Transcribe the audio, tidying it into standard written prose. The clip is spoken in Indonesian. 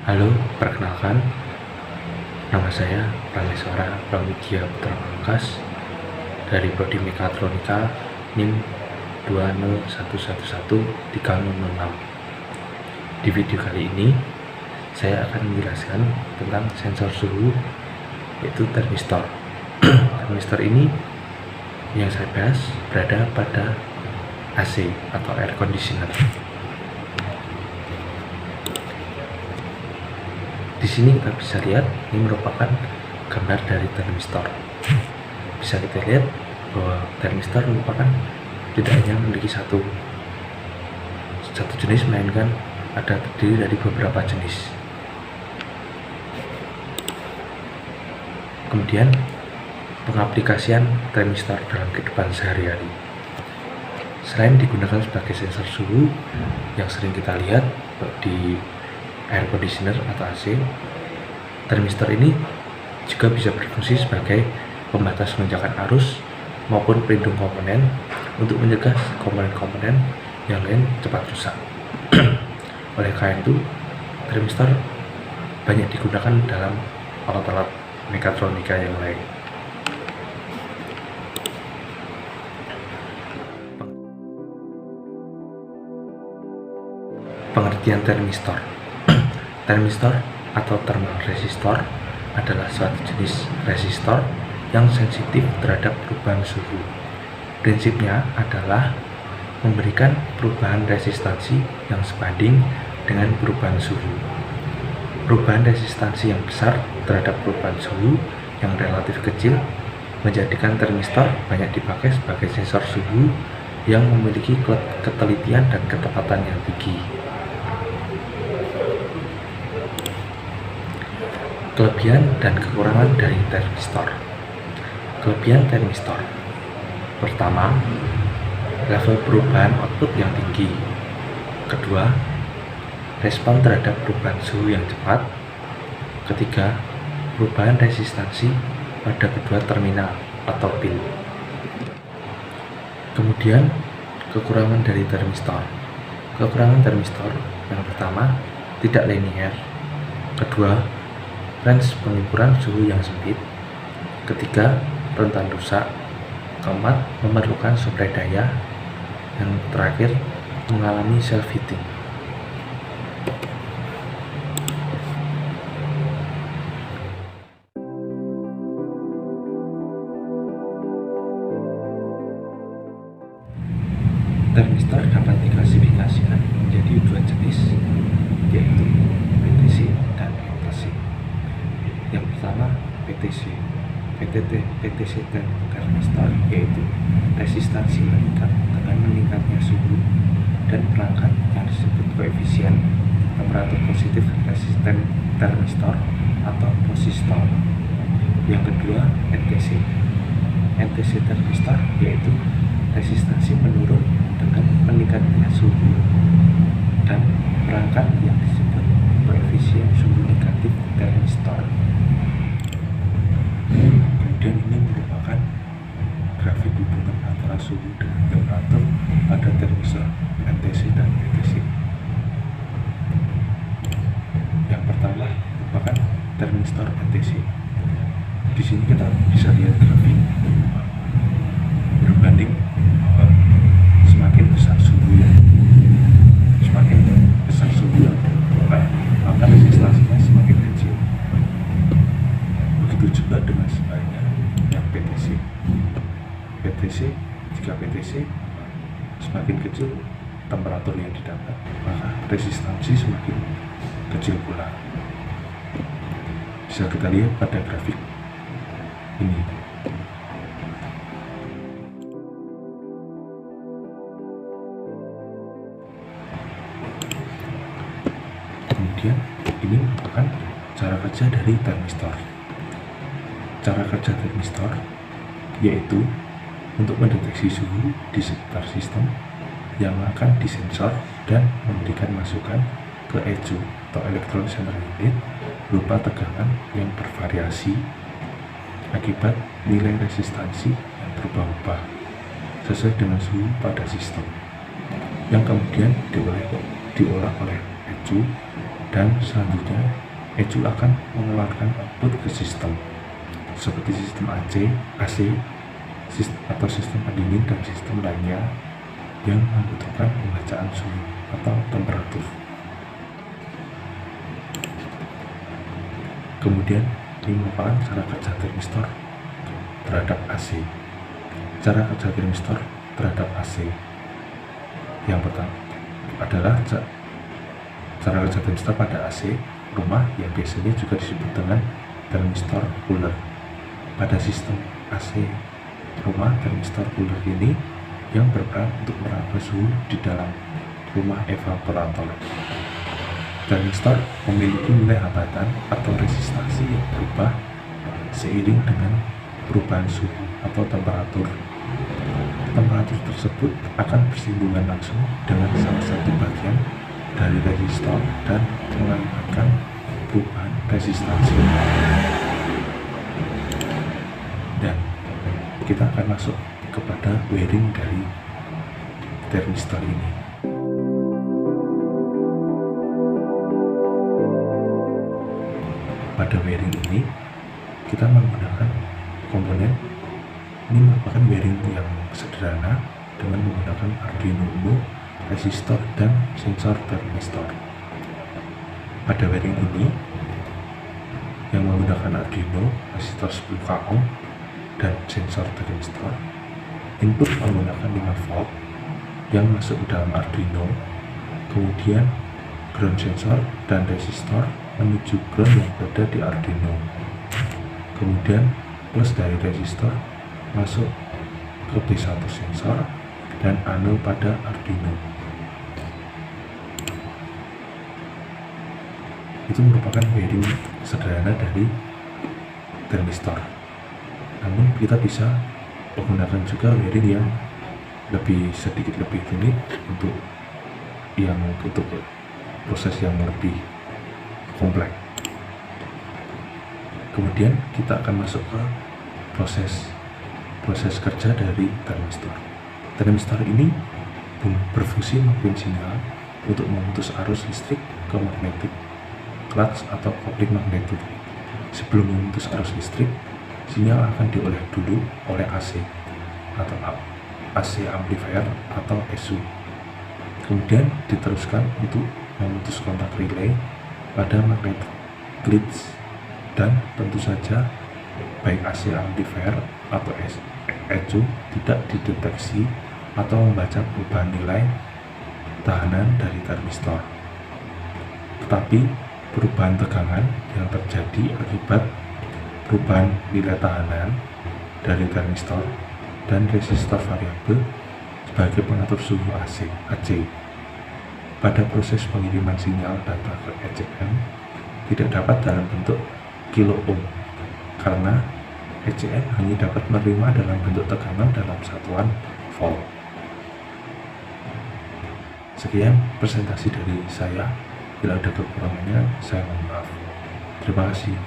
Halo, perkenalkan, nama saya Prameswara Pramudia Putra Pamungkas dari Prodi Mekatronika NIM 201113006. Di video kali ini, saya akan menjelaskan tentang sensor suhu, yaitu termistor. Termistor ini yang saya bahas berada pada AC atau air conditioner. Di sini kita bisa lihat ini merupakan gambar dari termistor. Bisa kita lihat bahwa termistor merupakan tidak hanya memiliki satu jenis, melainkan ada terdiri dari beberapa jenis. Kemudian pengaplikasian termistor dalam kehidupan sehari-hari. Selain digunakan sebagai sensor suhu yang sering kita lihat di air conditioner atau AC, termistor ini juga bisa berfungsi sebagai pembatas lonjakan arus maupun pelindung komponen untuk mencegah komponen-komponen yang lain cepat rusak. Oleh karena itu, termistor banyak digunakan dalam alat-alat mekatronika yang lain. Pengertian termistor. Termistor atau thermal resistor adalah suatu jenis resistor yang sensitif terhadap perubahan suhu. Prinsipnya adalah memberikan perubahan resistansi yang sebanding dengan perubahan suhu. Perubahan resistansi yang besar terhadap perubahan suhu yang relatif kecil menjadikan termistor banyak dipakai sebagai sensor suhu yang memiliki ketelitian dan ketepatan yang tinggi. Kelebihan dan kekurangan dari termistor. Kelebihan termistor: pertama, level perubahan output yang tinggi. Kedua, respon terhadap perubahan suhu yang cepat. Ketiga, perubahan resistansi pada kedua terminal atau pin. Kemudian, kekurangan dari termistor. Kekurangan termistor yang pertama, tidak linear. Kedua, range pengukuran suhu yang sempit. Ketiga, rentan rusak. Keempat, memerlukan suplai daya. Yang terakhir, mengalami self-heating. Termistor dapat diklasifikasikan menjadi dua jenis, yaitu PTC dan NTC. Yang pertama, PTC. PTC termistor yaitu resistansi meningkat dengan meningkatnya suhu dan perangkat yang disebut koefisien temperatur positif resisten termistor atau posistor. Yang kedua, NTC. NTC termistor yaitu resistansi menurun dengan meningkatnya suhu dan perangkat yang disebut koefisien suhu negatif termistor. Kemudian ini merupakan grafik hubungan antara suhu dengan temperatur pada termistor NTC dan PTC. Yang pertama merupakan termistor NTC. Di sini kita bisa lihat grafik berbanding semakin besar suhunya, maka resistansinya semakin kecil. Begitu juga dengan sebaliknya yang PTC. Jika PTC semakin kecil temperatur yang didapat, maka resistansi semakin kecil pula. Bisa kita lihat pada grafik ini. Kemudian ini merupakan cara kerja dari termistor. Cara kerja termistor yaitu untuk mendeteksi suhu di sekitar sistem yang akan disensor dan memberikan masukan ke ECU atau Electron Center Unit berupa tegangan yang bervariasi akibat nilai resistansi yang berubah-ubah sesuai dengan suhu pada sistem, yang kemudian diolah oleh ECU Dan selanjutnya ECU akan mengeluarkan output ke sistem seperti sistem AC atau sistem pendingin dan sistem lainnya yang membutuhkan pembacaan suhu atau temperatur. Kemudian ini merupakan cara kerja termistor terhadap AC. Cara kerja termistor terhadap AC yang pertama adalah cara kerja termistor pada AC rumah yang biasanya juga disebut dengan termistor cooler. Pada sistem AC rumah, termistor cooler ini yang berperan untuk meraba suhu di dalam rumah evaporator. Termistor memiliki nilai hambatan atau resistasi yang berubah seiring dengan perubahan suhu atau temperatur. Temperatur tersebut akan bersinggungan langsung dengan salah satu bagian dari resistor dan mengakibatkan perubahan resistansi. Dan kita akan masuk kepada wiring dari termistor ini. Pada wiring ini kita menggunakan komponen, ini merupakan wiring yang sederhana dengan menggunakan Arduino Uno, resistor, dan sensor termistor. Pada wiring ini yang menggunakan Arduino, resistor 10 ohm, dan sensor termistor, input menggunakan 5 volt yang masuk ke dalam Arduino, kemudian ground sensor dan resistor menuju ground yang berada di Arduino, kemudian plus dari resistor masuk ke B1 sensor dan anode pada Arduino. Itu merupakan wiring sederhana dari termistor. Namun kita bisa menggunakan juga wiring yang sedikit lebih rumit untuk proses yang lebih kompleks. Kemudian kita akan masuk ke proses kerja dari termistor. Termistor ini berfungsi mengirim sinyal untuk memutus arus listrik ke magnetic clutch atau kopling magnetik. Sebelum memutus arus listrik, sinyal akan diolah dulu oleh AC atau AC amplifier atau ECU. Kemudian diteruskan untuk memutus kontak relay pada magnetic clutch, dan tentu saja baik AC amplifier atau ECU tidak dideteksi atau membaca perubahan nilai tahanan dari termistor. Tetapi perubahan tegangan yang terjadi akibat perubahan nilai tahanan dari termistor dan resistor variabel sebagai pengatur suhu AC pada proses pengiriman sinyal data ke ECM tidak dapat dalam bentuk kilo ohm karena ECM hanya dapat menerima dalam bentuk tegangan dalam satuan volt. Sekian presentasi dari saya. Bila ada kekurangannya, saya mohon maaf. Terima kasih.